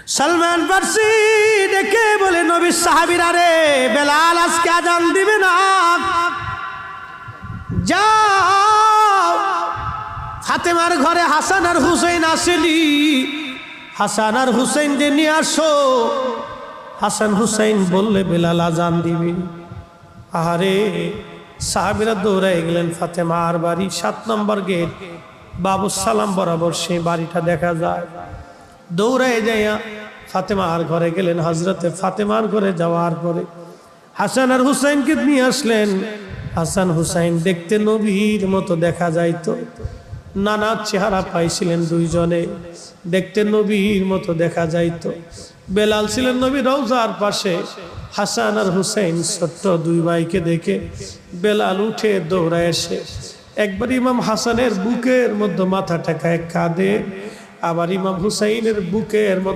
সালমান ফারসি ডেকে বলে, নবীর সাহাবীরা রে, বেলাল আজকে আজান দিবে না, যাও ফাতেমার ঘরে হাসান আর হুসাইন আসেনি, হাসান আর হুসাইনকে নিয়ে আসো। হাসান হুসাইন বললে বেলাল আজান দিবে। আরে সাহাবীরা দৌড়াই গেলেন ফাতেমার বাড়ি, 7 নম্বর গেট, বাবু সালাম বরাবর সেই বাড়িটা দেখা যায়। দৌড়াই যাইয়া ফাতেমার ঘরে গেলেন। হযরতে ফাতেমার ঘরে যাওয়ার পরে হাসান আর হুসাইনকে নিয়ে আসলেন। হাসান হুসাইন দেখতে নবীর মতো দেখা যাইতো, নানা চেহারা পাইছিলেন দুইজনে, দেখতে নবীর মতো দেখা যাইতো। বেলাল ছিলেন নবীর রওজার পাশে। হাসান আর হুসাইন ছোট্ট দুই ভাইকে দেখে বেলাল উঠে দৌড়ায় এসে একবার ইমাম হাসানের বুকের মধ্যে মাথা ঠেকায় কাঁদে, আবার ইমাম হুসাইনের বুকের মধ্যে